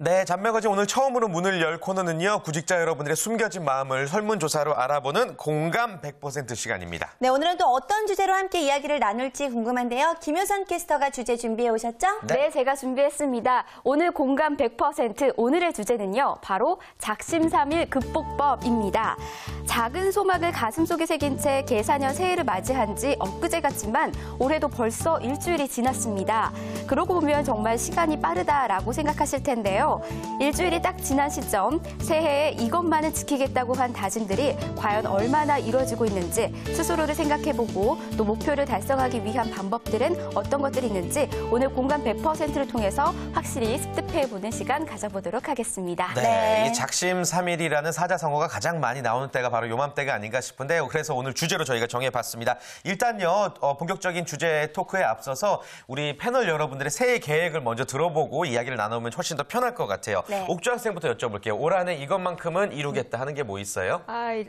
네, 잔매거진 오늘 처음으로 문을 열 코너는요. 구직자 여러분들의 숨겨진 마음을 설문조사로 알아보는 공감 100% 시간입니다. 네, 오늘은 또 어떤 주제로 함께 이야기를 나눌지 궁금한데요. 김효선 캐스터가 주제 준비해 오셨죠? 네, 제가 준비했습니다. 오늘 공감 100% 오늘의 주제는요. 바로 작심삼일 극복법입니다. 작은 소망을 가슴속에 새긴 채 계산년 새해를 맞이한 지 엊그제 같지만 올해도 벌써 일주일이 지났습니다. 그러고 보면 정말 시간이 빠르다라고 생각하실 텐데요. 일주일이 딱 지난 시점, 새해에 이것만은 지키겠다고 한 다짐들이 과연 얼마나 이루어지고 있는지 스스로를 생각해보고 또 목표를 달성하기 위한 방법들은 어떤 것들이 있는지 오늘 공감 100%를 통해서 확실히 습득해보는 시간 가져보도록 하겠습니다. 네, 이 작심삼일이라는 사자성어가 가장 많이 나오는 때가 바로 요맘때가 아닌가 싶은데요. 그래서 오늘 주제로 저희가 정해봤습니다. 일단요, 본격적인 주제 토크에 앞서서 우리 패널 여러분들의 새해 계획을 먼저 들어보고 이야기를 나누면 훨씬 더 편할 것 같아요. 네. 옥주 학생부터 여쭤볼게요. 올 한해 이것만큼은 이루겠다 하는 게 뭐 있어요?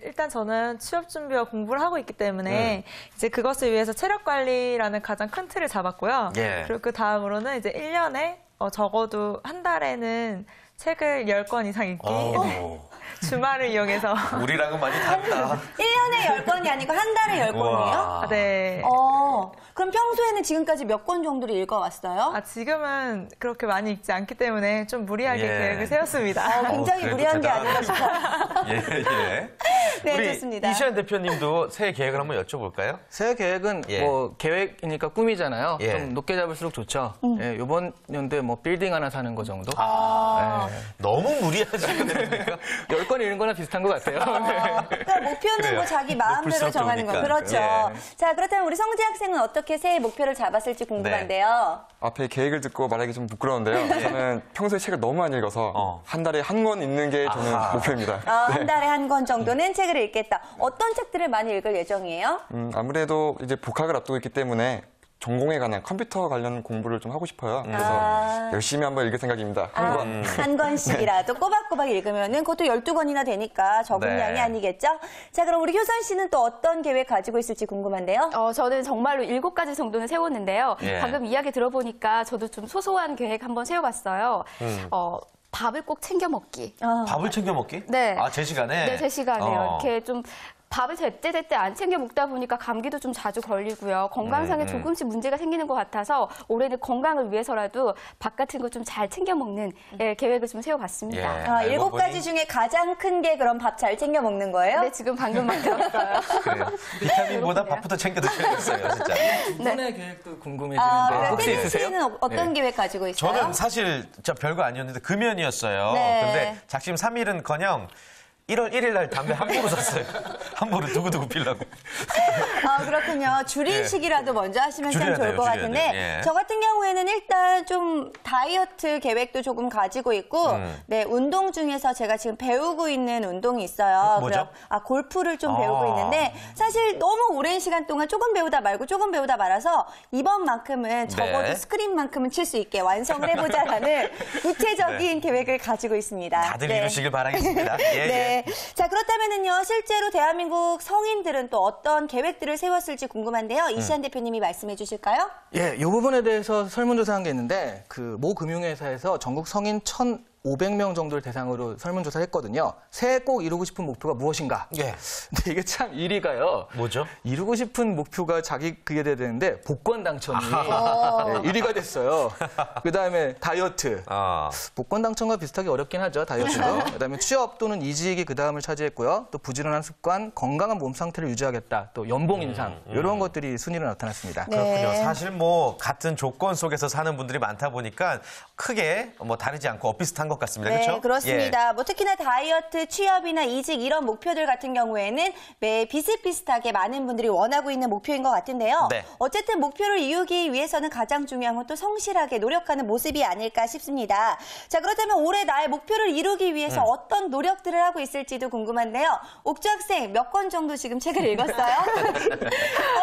일단 저는 취업 준비와 공부를 하고 있기 때문에 이제 그것을 위해서 체력 관리라는 가장 큰 틀을 잡았고요. 예. 그리고 그 다음으로는 이제 1년에 적어도 한 달에는 책을 10권 이상 읽기. 주말을 이용해서. 우리랑은 많이 다르다. 1년에 10권이 아니고 한 달에 10권이에요? 네. 그럼 평소에는 지금까지 몇 권 정도를 읽어왔어요? 지금은 그렇게 많이 읽지 않기 때문에 좀 무리하게 계획을 세웠습니다. 굉장히 무리한 게 아닌가 싶어요. 예. 네, 우리 좋습니다. 이시안 대표님도 새해 계획을 한번 여쭤볼까요? 새해 계획은 뭐 계획이니까 꿈이잖아요. 좀 높게 잡을수록 좋죠. 이번 연도에 뭐 빌딩 하나 사는 거 정도. 너무 무리하지 않습니까? 10권 읽는 거나 비슷한 것 같아요. 그러니까 목표는 뭐 자기 마음대로 정하는 거. 그렇죠. 자, 그렇다면 우리 성재 학생은 어떻게 새해 목표를 잡았을지 궁금한데요. 앞에 계획을 듣고 말하기 좀 부끄러운데요. 저는 평소에 책을 너무 많이 읽어서 한 달에 한 권 읽는 게 저는 목표입니다. 한 달에 한 권 정도는 책을 읽겠다. 어떤 책들을 많이 읽을 예정이에요? 아무래도 이제 복학을 앞두고 있기 때문에 전공에 관한 컴퓨터 관련 공부를 좀 하고 싶어요. 그래서 열심히 한번 읽을 생각입니다. 한 권. 한 권씩이라도 꼬박꼬박 읽으면은 그것도 12권이나 되니까 적은 양이 아니겠죠? 자, 그럼 우리 효선 씨는 또 어떤 계획 가지고 있을지 궁금한데요. 저는 정말로 7가지 정도는 세웠는데요. 방금 이야기 들어보니까 저도 좀 소소한 계획 한번 세워봤어요. 밥을 꼭 챙겨 먹기. 밥을 챙겨 먹기? 네. 제 시간에? 네, 제 시간에요. 이렇게 좀 밥을 제때제때 안 챙겨 먹다 보니까 감기도 좀 자주 걸리고요. 건강상에 조금씩 문제가 생기는 것 같아서 올해는 건강을 위해서라도 밥 같은 거 좀 잘 챙겨 먹는 계획을 좀 세워봤습니다. 7가지 중에 가장 큰 게 그럼 밥 잘 챙겨 먹는 거예요? 네, 지금 방금 막 들었어요. 그래요. 비타민보다 밥부터 챙겨 드셔야겠어요, 진짜. 이번의 계획도 궁금해지는데 혹시 있으세요? 씨는 어떤 계획 가지고 있어요? 저는 사실 별거 아니었는데 금연이었어요. 근데 작심 3일은커녕 1월 1일 날 담배 함부로 샀어요. 함부로 두고두고 피려고. 그렇군요. 줄이식이라도 먼저 하시면 참 좋을 것 같은데 저 같은 경우에는 일단 좀 다이어트 계획도 조금 가지고 있고 네, 운동 중에서 제가 지금 배우고 있는 운동이 있어요. 뭐죠? 골프를 좀 배우고 있는데 사실 너무 오랜 시간 동안 조금 배우다 말고 조금 배우다 말아서 이번만큼은 적어도 스크린만큼은 칠 수 있게 완성을 해보자라는 구체적인 계획을 가지고 있습니다. 다들 이루시길 바라겠습니다. 자, 그렇다면은요, 실제로 대한민국 성인들은 또 어떤 계획들을 세웠을지 궁금한데요. 이시안 대표님이 말씀해 주실까요? 이 부분에 대해서 설문조사한 게 있는데 모 금융회사에서 전국 성인 1,500명 정도를 대상으로 설문조사를 했거든요. 새해 꼭 이루고 싶은 목표가 무엇인가? 근데 이게 참 1위가요. 뭐죠? 이루고 싶은 목표가 그게 돼야 되는데 복권 당첨이 1위가 됐어요. 그다음에 다이어트. 복권 당첨과 비슷하게 어렵긴 하죠, 다이어트도. 그다음에 취업 또는 이직이 그다음을 차지했고요. 또 부지런한 습관, 건강한 몸 상태를 유지하겠다. 또 연봉 인상. 이런 것들이 순위로 나타났습니다. 그렇군요. 사실 뭐 같은 조건 속에서 사는 분들이 많다 보니까 크게 뭐 다르지 않고 비슷한 것 같습니다. 네, 그렇죠? 그렇습니다. 뭐 특히나 다이어트, 취업이나 이직 이런 목표들 같은 경우에는 매 비슷비슷하게 많은 분들이 원하고 있는 목표인 것 같은데요. 어쨌든 목표를 이루기 위해서는 가장 중요한 건 또 성실하게 노력하는 모습이 아닐까 싶습니다. 자, 그렇다면 올해 나의 목표를 이루기 위해서 어떤 노력들을 하고 있을지도 궁금한데요. 옥주 학생 몇 권 정도 지금 책을 읽었어요?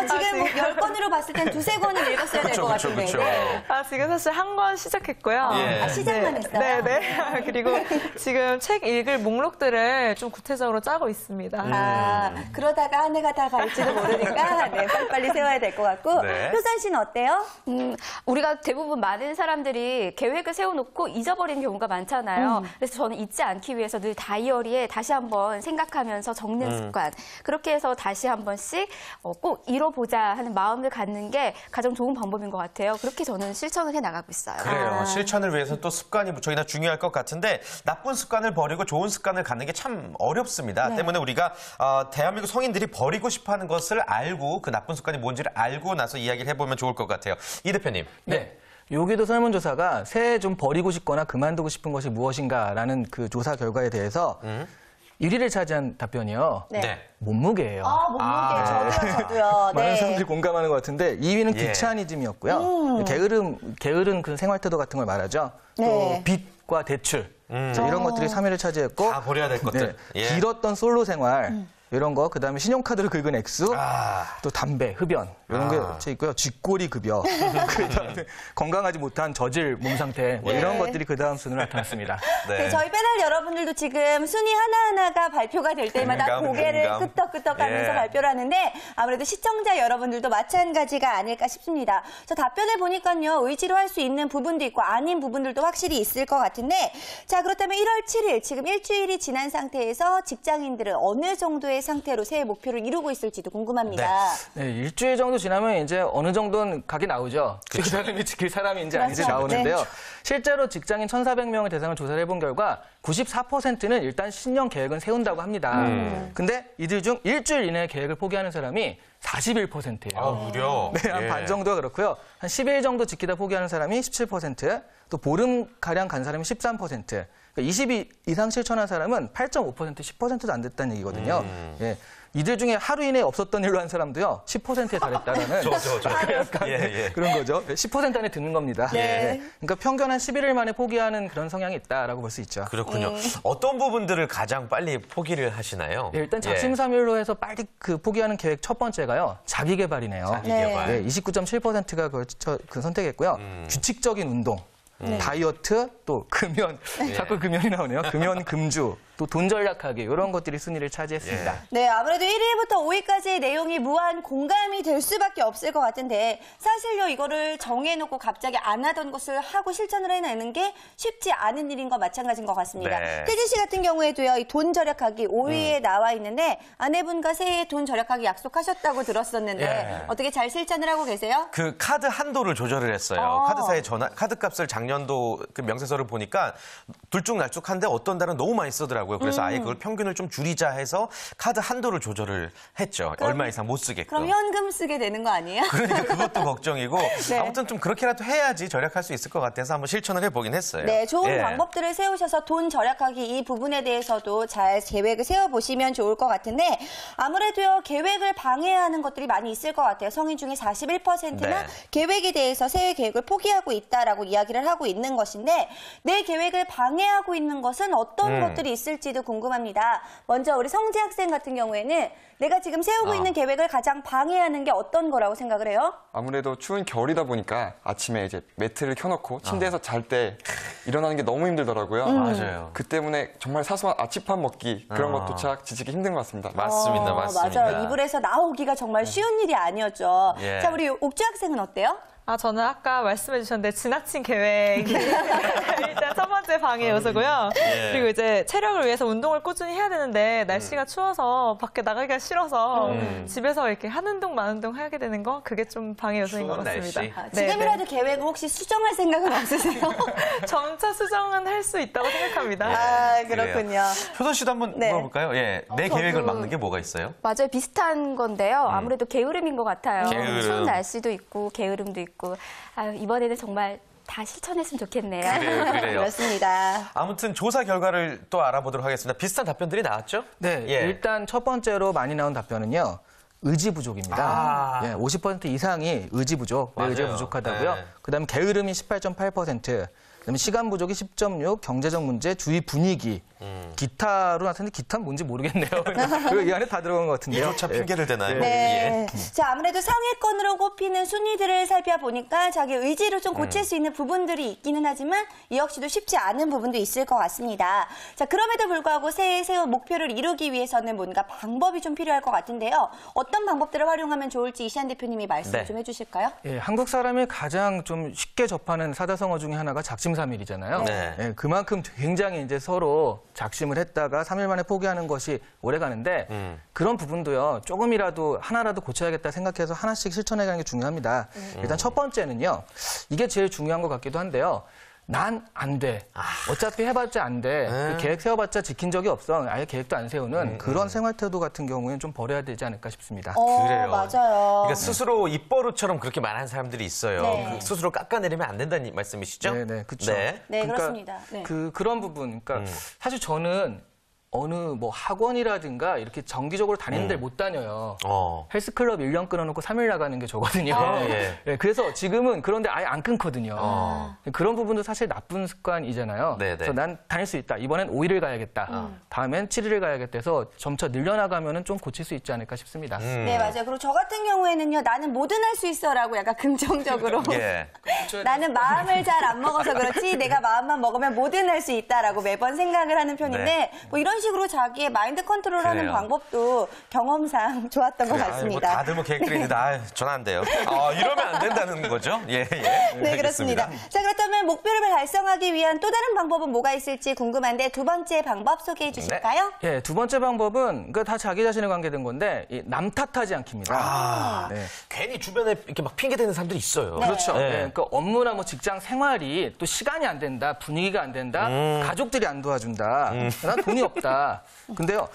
지금 10권으로 봤을 땐 두세 권은 읽었어야 될 것 같은데. 그쵸. 네. 지금 사실 한 권 시작했고요. 예. 시작만 했어요? 네네. 그리고 지금 책 읽을 목록들을 좀 구체적으로 짜고 있습니다. 그러다가 한 해가 다 갈지도 모르니까 네, 빨리빨리 세워야 될 것 같고. 네. 효선 씨는 어때요? 우리가 대부분 많은 사람들이 계획을 세워놓고 잊어버리는 경우가 많잖아요. 그래서 저는 잊지 않기 위해서 늘 다이어리에 다시 한번 생각하면서 적는 습관. 그렇게 해서 다시 한 번씩 꼭 이뤄보자 하는 마음을 갖는 게 가장 좋은 방법인 것 같아요. 그렇게 저는 실천을 해나가고 있어요. 그래요. 실천을 위해서는 또 습관이 무척이나 중요할 것 같은데 나쁜 습관을 버리고 좋은 습관을 갖는 게 참 어렵습니다. 때문에 우리가 대한민국 성인들이 버리고 싶어하는 것을 알고 그 나쁜 습관이 뭔지를 알고 나서 이야기를 해보면 좋을 것 같아요. 이 대표님. 네. 여기도 설문조사가 새해 좀 버리고 싶거나 그만두고 싶은 것이 무엇인가라는 그 조사 결과에 대해서 1위를 차지한 답변이요. 네. 몸무게예요. 몸무게. 저도요. 네. 많은 사람들이 공감하는 것 같은데 2위는 귀차니즘이었고요. 게으른 그 생활태도 같은 걸 말하죠. 네. 또 빚과 대출. 자, 이런 것들이 3위를 차지했고 다 버려야 될 것들. 예. 길었던 솔로 생활. 이런 거, 그다음에 신용카드를 긁은 액수, 또 담배, 흡연 이런 게 쳐 있고요. 쥐꼬리 급여, 그다음에 건강하지 못한 저질 몸 상태 이런 것들이 그 다음 순으로 나타났습니다. 네, 저희 패널 여러분들도 지금 순위 하나하나가 발표가 될 때마다 고개를 끄덕끄덕 하면서 발표를 하는데 아무래도 시청자 여러분들도 마찬가지가 아닐까 싶습니다. 저 답변을 보니까요. 의지로 할 수 있는 부분도 있고 아닌 부분들도 확실히 있을 것 같은데 자 그렇다면 1월 7일 지금 일주일이 지난 상태에서 직장인들은 어느 정도의 상태로 새해 목표를 이루고 있을지도 궁금합니다. 네, 일주일 정도 지나면 이제 어느 정도는 각이 나오죠. 그 사람이 지킬 사람인지 아닌지 나오는데요. 네. 실제로 직장인 1,400명을 대상으로 조사를 해본 결과 94%는 일단 신년 계획은 세운다고 합니다. 근데 이들 중 일주일 이내에 계획을 포기하는 사람이 41%예요. 무려. 네, 한 반 정도가 그렇고요. 한 10일 정도 지키다 포기하는 사람이 17%, 또 보름가량 간 사람이 13%, 20일 이상 실천한 사람은 8.5%, 10%도 안 됐다는 얘기거든요. 예. 이들 중에 하루 이내에 없었던 일로 한 사람도요, 10%에 달했다라는 그런 거죠. 10% 안에 드는 겁니다. 네. 그러니까 평균 한 11일 만에 포기하는 그런 성향이 있다라고 볼 수 있죠. 그렇군요. 어떤 부분들을 가장 빨리 포기를 하시나요? 네, 일단 작심삼일로 해서 빨리 그 포기하는 계획 첫 번째가요, 자기 개발이네요. 자기 개발. 네, 29.7%가 그 선택했고요. 규칙적인 운동. 다이어트, 또 금연, 자꾸 금연이 나오네요. 금연, 금주, 또 돈 절약하기 이런 것들이 순위를 차지했습니다. 네, 아무래도 1위부터 5위까지의 내용이 무한 공감이 될 수밖에 없을 것 같은데 사실요 이거를 정해놓고 갑자기 안 하던 것을 하고 실천을 해내는 게 쉽지 않은 일인 것 마찬가지인 것 같습니다. 네. 태진 씨 같은 경우에도요 이 돈 절약하기 5위에 나와 있는데 아내분과 새해에 돈 절약하기 약속하셨다고 들었었는데 어떻게 잘 실천을 하고 계세요? 그 카드 한도를 조절을 했어요. 카드사의 카드 값을 작년도 그 명세서를 보니까 들쭉날쭉한데 어떤 달은 너무 많이 쓰더라고요. 그래서 아예 그걸 평균을 좀 줄이자 해서 카드 한도를 조절을 했죠. 얼마 이상 못 쓰게끔. 그럼 현금 쓰게 되는 거 아니에요? 그러니까 그것도 걱정이고 네. 아무튼 좀 그렇게라도 해야지 절약할 수 있을 것 같아서 한번 실천을 해보긴 했어요. 네, 좋은 예. 방법들을 세우셔서 돈 절약하기 이 부분에 대해서도 잘 계획을 세워보시면 좋을 것 같은데 아무래도요 계획을 방해하는 것들이 많이 있을 것 같아요. 성인 중에 41%나 네. 계획에 대해서 새해 계획을 포기하고 있다라고 이야기를 하고 있는 것인데 내 계획을 방해하고 있는 것은 어떤 것들이 있을지도 궁금합니다. 먼저 우리 성재 학생 같은 경우에는 내가 지금 세우고 있는 계획을 가장 방해하는 게 어떤 거라고 생각을 해요? 아무래도 추운 겨울이다 보니까 아침에 이제 매트를 켜놓고 침대에서 잘 때 일어나는 게 너무 힘들더라고요. 맞아요. 그 때문에 정말 사소한 아침밥 먹기 그런 것조차 지치기 힘든 것 같습니다. 맞습니다. 맞습니다. 맞아요. 이불에서 나오기가 정말 쉬운 일이 아니었죠. 예. 자, 우리 옥주 학생은 어때요? 저는 아까 말씀해 주셨는데 지나친 계획이 일단 첫 번째 방해 요소고요. 그리고 이제 체력을 위해서 운동을 꾸준히 해야 되는데 날씨가 추워서 밖에 나가기가 싫어서 집에서 이렇게 한 운동 만 운동 하게 되는 거 그게 좀 방해 요소인 것 추운 같습니다. 날씨. 지금이라도 계획을 혹시 수정할 생각은 없으세요? 점차 수정은 할 수 있다고 생각합니다. 아, 그렇군요. 효선 씨도 한번 네. 물어볼까요? 예, 내 저도- 계획을 막는 게 뭐가 있어요? 맞아요. 비슷한 건데요. 아무래도 게으름인 것 같아요. 게으름. 추운 날씨도 있고 게으름도 있고 이번에는 정말 다 실천했으면 좋겠네요. 그래요. 그렇습니다. 아무튼 조사 결과를 또 알아보도록 하겠습니다. 비슷한 답변들이 나왔죠? 네, 예. 일단 첫 번째로 많이 나온 답변은요. 의지 부족입니다. 50% 이상이 의지 부족, 내 의지가 맞아요. 부족하다고요. 네. 그다음에 게으름이 18.8%, 그다음에 시간 부족이 10.6, 경제적 문제, 주위 분위기, 기타로 나타났는데 기타는 뭔지 모르겠네요. 그거 이 안에 다 들어간 것 같은데요. 이조차 핑계를 대나요? 네. 자, 아무래도 상위권으로 꼽히는 순위들을 살펴보니까 자기 의지로 좀 고칠 수 있는 부분들이 있기는 하지만 이 역시도 쉽지 않은 부분도 있을 것 같습니다. 자, 그럼에도 불구하고 새해 세운 목표를 이루기 위해서는 뭔가 방법이 좀 필요할 것 같은데요. 어떤 방법들을 활용하면 좋을지 이시안 대표님이 말씀을 네. 좀 해주실까요? 예, 한국 사람이 가장 좀 쉽게 접하는 사자성어 중에 하나가 작심삼일이잖아요. 네. 예, 그만큼 굉장히 이제 서로 작심을 했다가 3일 만에 포기하는 것이 오래 가는데 그런 부분도요, 조금이라도 하나라도 고쳐야겠다 생각해서 하나씩 실천해가는 게 중요합니다. 일단 첫 번째는요, 이게 제일 중요한 것 같기도 한데요. 난 안 돼. 어차피 해봤자 안 돼. 그 계획 세워봤자 지킨 적이 없어. 아예 계획도 안 세우는 그런 생활 태도 같은 경우에는 좀 버려야 되지 않을까 싶습니다. 그래요. 맞아요. 그러니까 스스로 입버릇처럼 그렇게 말하는 사람들이 있어요. 네. 그 스스로 깎아내리면 안 된다는 말씀이시죠? 네, 그렇죠. 네. 네, 그렇습니다. 네. 그런 부분, 그러니까 사실 저는 어느 뭐 학원이라든가 이렇게 정기적으로 다니는 데를 못 다녀요. 헬스클럽 1년 끊어놓고 3일 나가는 게 저거든요. 예. 네, 그래서 지금은 그런데 아예 안 끊거든요. 그런 부분도 사실 나쁜 습관이잖아요. 네네. 그래서 난 다닐 수 있다. 이번엔 5일을 가야겠다. 다음엔 7일을 가야겠다 해서 점차 늘려나가면 좀 고칠 수 있지 않을까 싶습니다. 네, 맞아요. 그리고 저 같은 경우에는요, 나는 뭐든 할 수 있어라고 약간 긍정적으로. 예. 나는 마음을 잘 안 먹어서 그렇지 내가 마음만 먹으면 뭐든 할 수 있다라고 매번 생각을 하는 편인데 네. 뭐 이런 식으로 자기의 마인드 컨트롤하는 그래요. 방법도 경험상 좋았던 것 뭐 같습니다. 다들 뭐 계획들이 있는데 저는 안 돼요. 이러면 안 된다는 거죠? 예, 예. 네, 그렇습니다. 자, 그렇다면 목표를 달성하기 위한 또 다른 방법은 뭐가 있을지 궁금한데 두 번째 방법 소개해 주실까요? 예, 두 번째 방법은 그러니까 다 자기 자신에 관계된 건데 남 탓하지 않기입니다. 네. 괜히 주변에 이렇게 막 핑계대는 사람들이 있어요. 그렇죠. 네. 네, 그러니까 업무나 뭐 직장 생활이 또 시간이 안 된다, 분위기가 안 된다, 가족들이 안 도와준다, 난 돈이 없다. 근데요,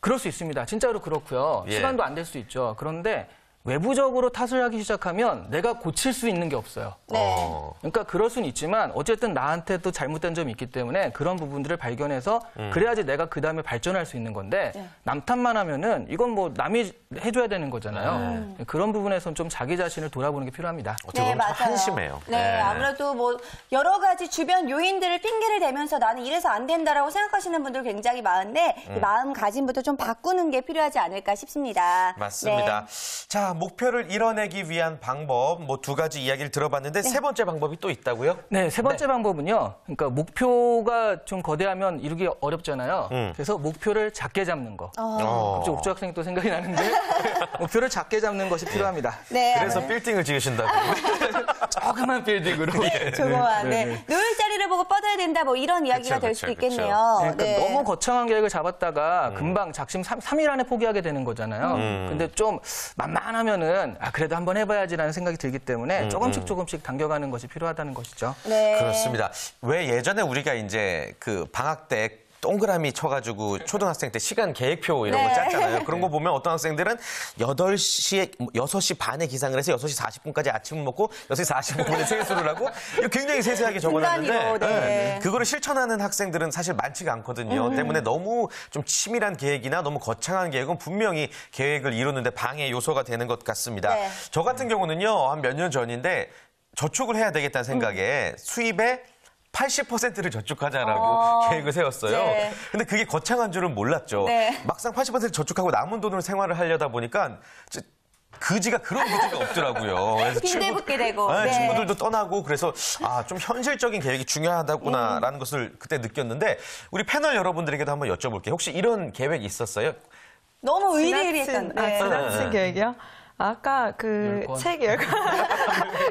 그럴 수 있습니다. 진짜로 그렇고요. 예. 시간도 안 될 수 있죠. 그런데 외부적으로 탓을 하기 시작하면 내가 고칠 수 있는 게 없어요. 네. 그러니까 그럴 수는 있지만 어쨌든 나한테 또 잘못된 점이 있기 때문에 그런 부분들을 발견해서 그래야지 내가 그 다음에 발전할 수 있는 건데 남 탓만 하면은 이건 뭐 남이 해줘야 되는 거잖아요. 그런 부분에선 좀 자기 자신을 돌아보는 게 필요합니다. 어떻게 보면 좀 한심해요. 네, 아무래도 뭐 여러 가지 주변 요인들을 핑계를 대면서 나는 이래서 안 된다라고 생각하시는 분들 굉장히 많은데 이 마음가짐부터 좀 바꾸는 게 필요하지 않을까 싶습니다. 맞습니다. 네. 자, 목표를 이뤄내기 위한 방법 뭐 두 가지 이야기를 들어봤는데 세 번째 방법이 또 있다고요? 네, 세 번째 방법은요. 그러니까 목표가 좀 거대하면 이루기 어렵잖아요. 그래서 목표를 작게 잡는 거. 갑자기 옥주 학생이 또 생각이 나는데 목표를 작게 잡는 것이 필요합니다. 네, 그래서 빌딩을 지으신다고. 조그만 빌딩으로. 조그만, 네. 누울 자리를 보고 뻗어야 된다, 뭐 이런 이야기가 될 수도 있겠네요. 그러니까 네. 너무 거창한 계획을 잡았다가 금방 작심 3일 안에 포기하게 되는 거잖아요. 근데 좀 만만하면은 그래도 한번 해봐야지라는 생각이 들기 때문에 조금씩 당겨가는 것이 필요하다는 것이죠. 네. 그렇습니다. 왜 예전에 우리가 이제 그 방학 때 동그라미 쳐가지고 초등학생 때 시간 계획표 이런 거 네. 짰잖아요. 그런 거 보면 어떤 학생들은 6시 반에 기상을 해서 6시 40분까지 아침을 먹고 6시 45분에 세수를 하고 이거 굉장히 세세하게 적어놨는데 분단위로, 네. 그거를 실천하는 학생들은 사실 많지가 않거든요. 때문에 너무 좀 치밀한 계획이나 너무 거창한 계획은 분명히 계획을 이루는데 방해 요소가 되는 것 같습니다. 네. 저 같은 경우는요. 한 몇 년 전인데 저축을 해야 되겠다는 생각에 수입의 80%를 저축하자라고 계획을 세웠어요. 네. 근데 그게 거창한 줄은 몰랐죠. 네. 막상 80% 저축하고 남은 돈으로 생활을 하려다 보니까 그런 그지가 없더라고요. 그래서 빈대붙게 되고. 네. 친구들도 떠나고 그래서 좀 현실적인 계획이 중요하다구나라는 것을 그때 느꼈는데 우리 패널 여러분들에게도 한번 여쭤볼게요. 혹시 이런 계획이 있었어요? 너무 의리의리했던. 네. 지나친 계획이요? 아까 그 책 열권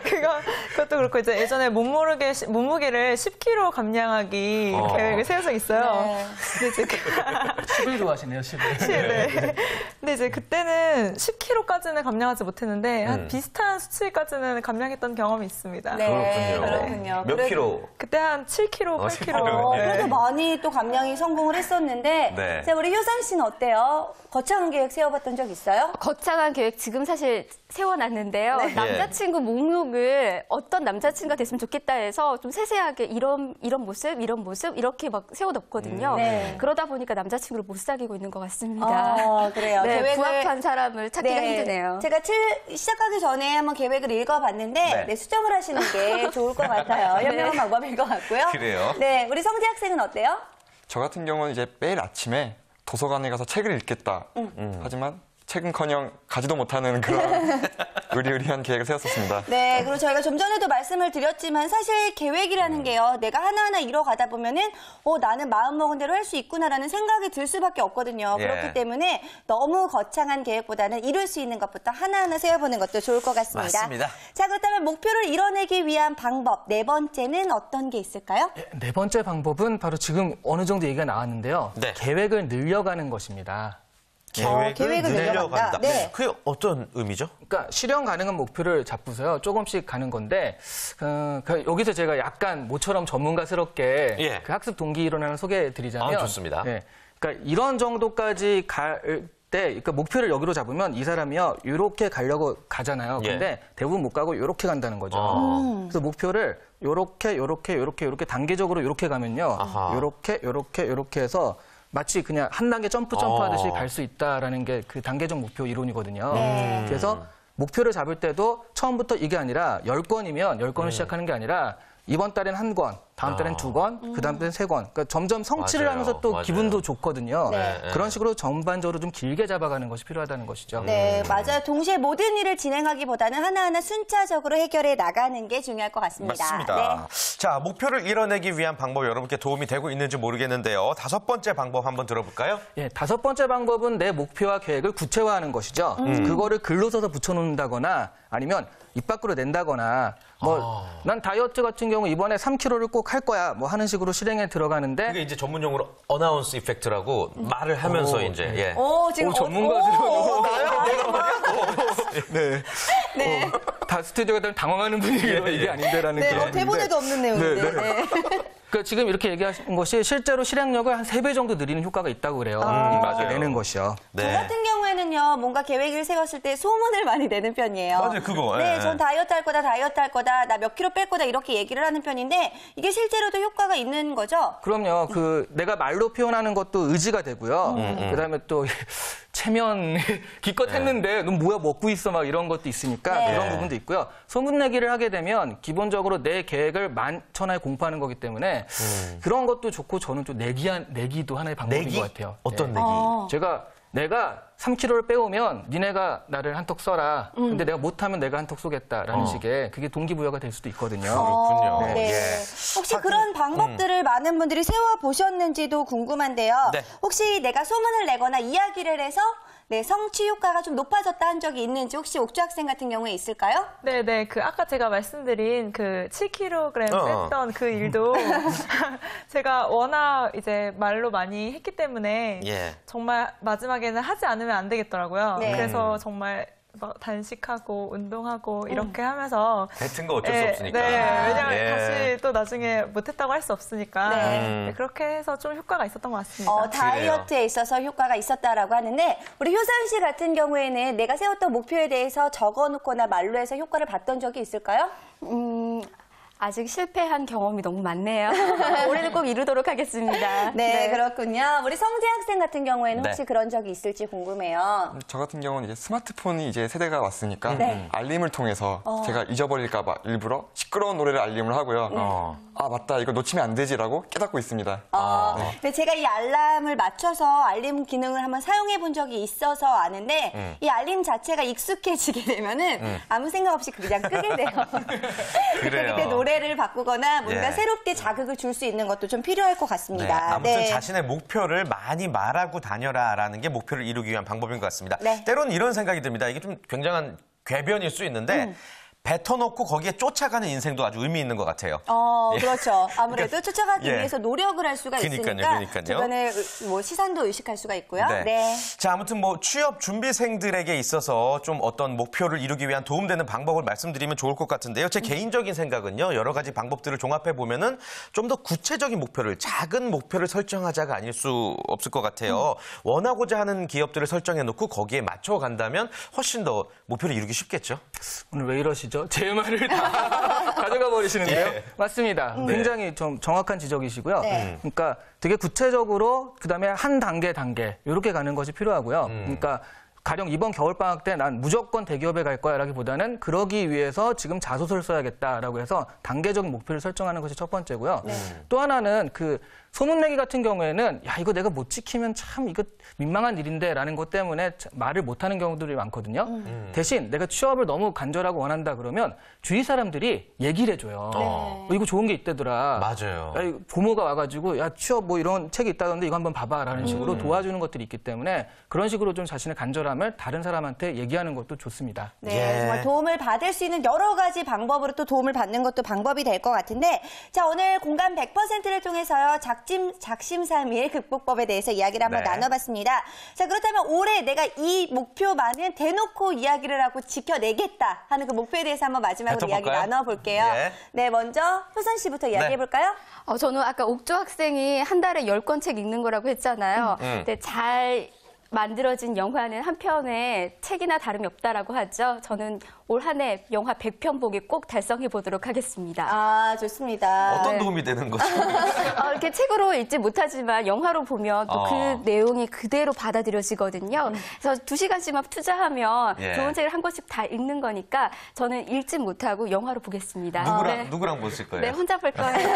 그것도 그렇고 이제 예전에 몸무게를 10kg 감량하기 계획을 세워서 있어요. 네. 근데 이제 10을 좋아하시네요, 10을. 네. 근데 이제 그때는 10kg까지는 감량하지 못했는데 한 비슷한 수치까지는 감량했던 경험이 있습니다. 네, 그렇군요. 그렇군요. 몇 그래도- 킬로? 그때 한 7kg, 8kg. 그래도 많이 또 감량이 성공을 했었는데, 네. 자, 우리 효선 씨는 어때요? 거창한 계획 세워봤던 적 있어요? 거창한 계획 지금 사실 세워놨는데요. 네. 남자친구 목록을 어떤 남자친구가 됐으면 좋겠다 해서 좀 세세하게 이런 모습 이렇게 막 세워뒀거든요. 네. 그러다 보니까 남자친구 남자친구를 못 사귀고 있는 것 같습니다. 그래요. 네, 계획을 부합한 사람을 찾기가 힘드네요. 제가 시작하기 전에 한번 계획을 읽어봤는데 수정을 하시는 게 좋을 것 같아요. 현명한 방법일 것 같고요. 그래요? 네, 우리 성재 학생은 어때요? 저 같은 경우는 이제 매일 아침에 도서관에 가서 책을 읽겠다. 하지만 책은커녕 가지도 못하는 그런 의리의리한 계획을 세웠었습니다. 네, 그리고 저희가 좀 전에도 말씀을 드렸지만 사실 계획이라는 게요. 내가 하나하나 이뤄가다 보면은 나는 마음먹은 대로 할 수 있구나라는 생각이 들 수밖에 없거든요. 그렇기 때문에 너무 거창한 계획보다는 이룰 수 있는 것부터 하나하나 세워보는 것도 좋을 것 같습니다. 맞습니다. 자, 그렇다면 목표를 이뤄내기 위한 방법 네 번째는 어떤 게 있을까요? 네 번째 방법은 바로 지금 어느 정도 얘기가 나왔는데요. 네. 계획을 늘려가는 것입니다. 계획을 늘려간다. 네. 그게 어떤 의미죠? 그러니까 실현 가능한 목표를 잡고서요. 조금씩 가는 건데 여기서 제가 약간 모처럼 전문가스럽게 그 학습 동기 이론을 소개해드리자면 좋습니다. 네. 그러니까 이런 정도까지 갈 때 그러니까 목표를 여기로 잡으면 이 사람이요. 이렇게 가려고 가잖아요. 근데 대부분 못 가고 이렇게 간다는 거죠. 그래서 목표를 이렇게 단계적으로 이렇게 가면요. 이렇게 해서 마치 그냥 한 단계 점프하듯이 갈 수 있다라는 게 그 단계적 목표 이론이거든요. 그래서 목표를 잡을 때도 처음부터 이게 아니라 10권이면 10권을 시작하는 게 아니라 이번 달엔 1권, 다음 달엔 2권, 그 다음 달엔 3권. 그러니까 점점 성취를 하면서 또 기분도 좋거든요. 그런 식으로 전반적으로 좀 길게 잡아가는 것이 필요하다는 것이죠. 네, 맞아요. 동시에 모든 일을 진행하기보다는 하나하나 순차적으로 해결해 나가는 게 중요할 것 같습니다. 맞습니다. 네. 자, 목표를 이뤄내기 위한 방법 여러분께 도움이 되고 있는지 모르겠는데요. 다섯 번째 방법 한번 들어볼까요? 예, 다섯 번째 방법은 내 목표와 계획을 구체화하는 것이죠. 그거를 글로 써서 붙여놓는다거나 아니면 입 밖으로 낸다거나 난 다이어트 같은 경우 이번에 3kg를 꼭 할 거야 뭐 하는 식으로 실행에 들어가는데 그게 이제 전문용어로 어나운스 이펙트라고 말을 하면서 이제 지금 전문가스러운 네. 다 스튜디오가 되면 당황하는 분위기로 이게 아닌데라는 네, 그런 대본에도 없는 내용인데. 네. 그러니까 지금 이렇게 얘기하신 것이 실제로 실행력을 한 3배 정도 늘리는 효과가 있다고 그래요. 맞아요. 내는 것이요. 저 같은 경우에는요, 뭔가 계획을 세웠을 때 소문을 많이 내는 편이에요. 맞아요, 그거. 네, 전 다이어트 할 거다, 나 몇 킬로 뺄 거다 이렇게 얘기를 하는 편인데 이게 실제로도 효과가 있는 거죠? 그럼요. 내가 말로 표현하는 것도 의지가 되고요. 그다음에 또 체면 기껏 했는데 넌 뭐야 먹고 있어 막 이런 것도 있으니까 그런 부분도 있고요. 소문내기를 하게 되면 기본적으로 내 계획을 만천하에 공포하는 거기 때문에 그런 것도 좋고 저는 또 내기도 하나의 방법인 것 같아요. 어떤 내기? 내가 3kg를 빼오면 니네가 나를 한턱 써라. 근데 내가 못하면 내가 한턱 쏘겠다라는 식의 그게 동기부여가 될 수도 있거든요. 그렇군요. 네. 혹시 그런 방법들을 많은 분들이 세워보셨는지도 궁금한데요. 혹시 내가 소문을 내거나 이야기를 해서 성취 효과가 좀 높아졌다 한 적이 있는지 혹시 옥주 학생 같은 경우에 있을까요? 네. 아까 제가 말씀드린 그 7kg 뺐던 그 일도 제가 워낙 이제 말로 많이 했기 때문에 정말 마지막에는 하지 않으면 안 되겠더라고요. 그래서 정말 막 단식하고 운동하고 이렇게 하면서 뱉은 거 어쩔 수 없으니까. 왜냐면 다시 또 나중에 못했다고 할 수 없으니까 그렇게 해서 좀 효과가 있었던 것 같습니다. 다이어트에 있어서 효과가 있었다라고 하는데 우리 효선 씨 같은 경우에는 내가 세웠던 목표에 대해서 적어놓거나 말로 해서 효과를 봤던 적이 있을까요? 아직 실패한 경험이 너무 많네요. 올해는 꼭 이루도록 하겠습니다. 네, 그렇군요. 우리 성재 학생 같은 경우에는 혹시 그런 적이 있을지 궁금해요. 저 같은 경우는 이제 스마트폰이 이제 세대가 왔으니까 알림을 통해서 제가 잊어버릴까 봐 일부러 시끄러운 노래를 알림을 하고요. 아, 맞다. 이거 놓치면 안 되지라고 깨닫고 있습니다. 근데 제가 이 알람을 맞춰서 알림 기능을 한번 사용해 본 적이 있어서 아는데 이 알림 자체가 익숙해지게 되면은 아무 생각 없이 그냥 끄게 돼요. 그때 노래를 바꾸거나 뭔가 새롭게 자극을 줄 수 있는 것도 좀 필요할 것 같습니다. 아무튼 자신의 목표를 많이 말하고 다녀라라는 게 목표를 이루기 위한 방법인 것 같습니다. 때로는 이런 생각이 듭니다. 이게 좀 굉장한 궤변일 수 있는데 뱉어놓고 거기에 쫓아가는 인생도 아주 의미 있는 것 같아요. 그렇죠. 아무래도 쫓아가기 위해서 노력을 할 수가 있으니까 주변에 시선도 의식할 수가 있고요. 자, 아무튼 취업 준비생들에게 있어서 좀 어떤 목표를 이루기 위한 도움되는 방법을 말씀드리면 좋을 것 같은데요. 제 개인적인 생각은요. 여러 가지 방법들을 종합해 보면은 좀 더 구체적인 목표를 작은 목표를 설정하자가 아닐 수 없을 것 같아요. 원하고자 하는 기업들을 설정해 놓고 거기에 맞춰 간다면 훨씬 더 목표를 이루기 쉽겠죠. 오늘 왜 이러시죠? 그죠? 제 말을 다 가져가 버리시는데요. 예. 맞습니다. 굉장히 좀 정확한 지적이시고요. 네. 그러니까 되게 구체적으로 그다음에 한 단계 이렇게 가는 것이 필요하고요. 그러니까 가령 이번 겨울방학 때 난 무조건 대기업에 갈 거야 라기보다는 그러기 위해서 지금 자소서를 써야겠다라고 해서 단계적인 목표를 설정하는 것이 첫 번째고요. 또 하나는 그 소문내기 같은 경우에는 야 이거 내가 못 지키면 참 이거 민망한 일인데 라는 것 때문에 말을 못하는 경우들이 많거든요. 대신 내가 취업을 너무 간절하고 원한다 그러면 주위 사람들이 얘기를 해줘요. 이거 좋은 게 있다더라. 맞아요. 야, 부모가 와가지고 야 취업 뭐 이런 책이 있다던데 이거 한번 봐봐 라는 식으로 도와주는 것들이 있기 때문에 그런 식으로 좀 자신의 간절함을 다른 사람한테 얘기하는 것도 좋습니다. 네, 예. 정말 도움을 받을 수 있는 여러 가지 방법으로 또 도움을 받는 것도 방법이 될 것 같은데, 자 오늘 공감 100%를 통해서요 작심삼일 극복법에 대해서 이야기를 한번 네. 나눠봤습니다. 자 그렇다면 올해 내가 이 목표만은 대놓고 이야기를 하고 지켜내겠다 하는 그 목표에 대해서 한번 마지막으로 이야기 뱉어볼까요? 나눠볼게요. 예. 네, 먼저 효선 씨부터 이야기해볼까요? 저는 아까 옥조 학생이 한 달에 10권 책 읽는 거라고 했잖아요. 근데 잘 만들어진 영화는 한 편의 책이나 다름이 없다라고 하죠. 저는 올 한 해 영화 100편 보기 꼭 달성해 보도록 하겠습니다. 아, 좋습니다. 어떤 네. 도움이 되는 거죠? 이렇게 책으로 읽지 못하지만 영화로 보면 또 그 내용이 그대로 받아들여지거든요. 그래서 2시간씩만 투자하면 예. 좋은 책을 한 권씩 다 읽는 거니까 저는 읽지 못하고 영화로 보겠습니다. 누구랑 보실 거예요? 네, 혼자 볼 거예요.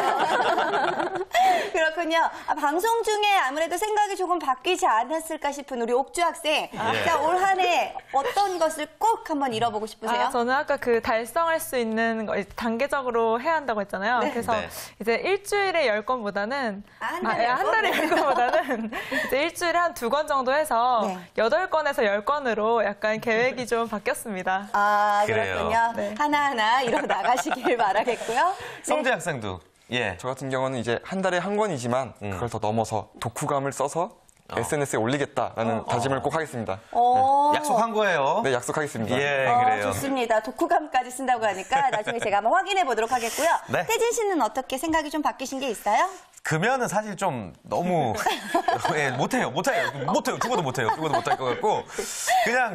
그렇군요. 방송 중에 아무래도 생각이 조금 바뀌지 않았을까 싶은 우리 옥주 학생. 자, 올 한 해 어떤 것을 꼭 한번 잃어보고 싶으세요? 저는 아까 그 달성할 수 있는 거 단계적으로 해야 한다고 했잖아요. 네. 그래서 네. 이제 일주일에 10권보다는 한 달에 한 달에 10권보다는 이제 일주일에 한 2권 정도 해서 네. 8권에서 10권으로 약간 계획이 좀 바뀌었습니다. 아, 그래요. 그렇군요. 네. 하나하나 이뤄 나가시길 바라겠고요. 성재 학생도. 예. 저 같은 경우는 이제 한 달에 한 권이지만 그걸 더 넘어서 독후감을 써서 SNS에 올리겠다라는 다짐을 꼭 하겠습니다. 약속한 거예요. 네, 약속하겠습니다. 예, 그래요. 좋습니다. 독후감까지 쓴다고 하니까 나중에 제가 한번 확인해 보도록 하겠고요. 네. 태진 씨는 어떻게 생각이 좀 바뀌신 게 있어요? 금연은 사실 좀 너무 못해요. 죽어도 못할 것 같고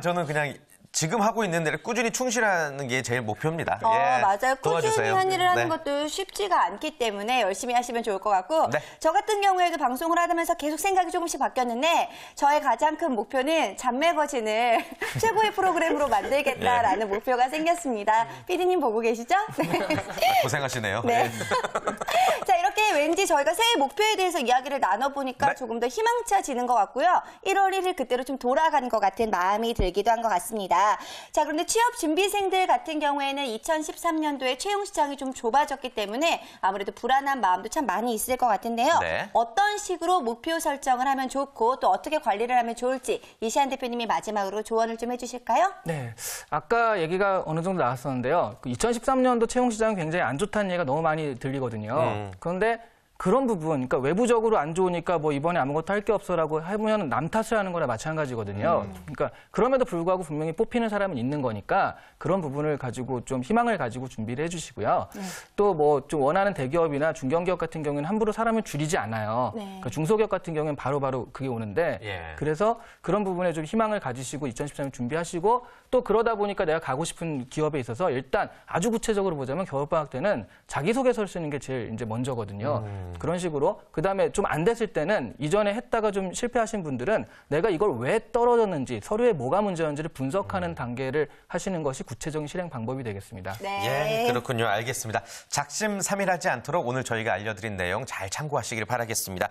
저는 그냥 지금 하고 있는 데를 꾸준히 충실하는 게 제일 목표입니다. 예, 맞아요. 꾸준히 도와주세요. 한 일을 하는 네. 것도 쉽지가 않기 때문에 열심히 하시면 좋을 것 같고 네. 저 같은 경우에도 방송을 하면서 계속 생각이 조금씩 바뀌었는데 저의 가장 큰 목표는 잡매 버진을 최고의 프로그램으로 만들겠다라는 목표가 생겼습니다. PD님 보고 계시죠? 네. 고생하시네요. 네. 자, 이렇게 왠지 저희가 새해 목표에 대해서 이야기를 나눠보니까 네. 조금 더 희망차지는 것 같고요. 1월 1일 그때로 좀 돌아간 것 같은 마음이 들기도 한 것 같습니다. 자, 그런데 취업 준비생들 같은 경우에는 2013년도에 채용 시장이 좀 좁아졌기 때문에 아무래도 불안한 마음도 참 많이 있을 것 같은데요. 네. 어떤 식으로 목표 설정을 하면 좋고 또 어떻게 관리를 하면 좋을지 이시안 대표님이 마지막으로 조언을 좀 해주실까요? 네. 아까 얘기가 어느 정도 나왔었는데요. 2013년도 채용 시장이 굉장히 안 좋다는 얘기가 너무 많이 들리거든요. 그런데 그런 부분, 그러니까 외부적으로 안 좋으니까 뭐 이번에 아무것도 할 게 없어라고 하면 남 탓을 하는 거나 마찬가지거든요. 그러니까 그럼에도 불구하고 분명히 뽑히는 사람은 있는 거니까 그런 부분을 가지고 좀 희망을 가지고 준비를 해주시고요. 또 뭐 좀 원하는 대기업이나 중견기업 같은 경우에는 함부로 사람을 줄이지 않아요. 네. 그러니까 중소기업 같은 경우에는 바로바로 그게 오는데 예. 그래서 그런 부분에 좀 희망을 가지시고 2013년 준비하시고 또 그러다 보니까 내가 가고 싶은 기업에 있어서 일단 아주 구체적으로 보자면 겨울방학 때는 자기소개서를 쓰는 게 제일 이제 먼저거든요. 그런 식으로 그다음에 좀 안 됐을 때는 이전에 했다가 좀 실패하신 분들은 내가 이걸 왜 떨어졌는지 서류에 뭐가 문제였는지를 분석하는 단계를 하시는 것이 구체적인 실행 방법이 되겠습니다. 네. 예, 그렇군요. 알겠습니다. 작심삼일하지 않도록 오늘 저희가 알려드린 내용 잘 참고하시길 바라겠습니다.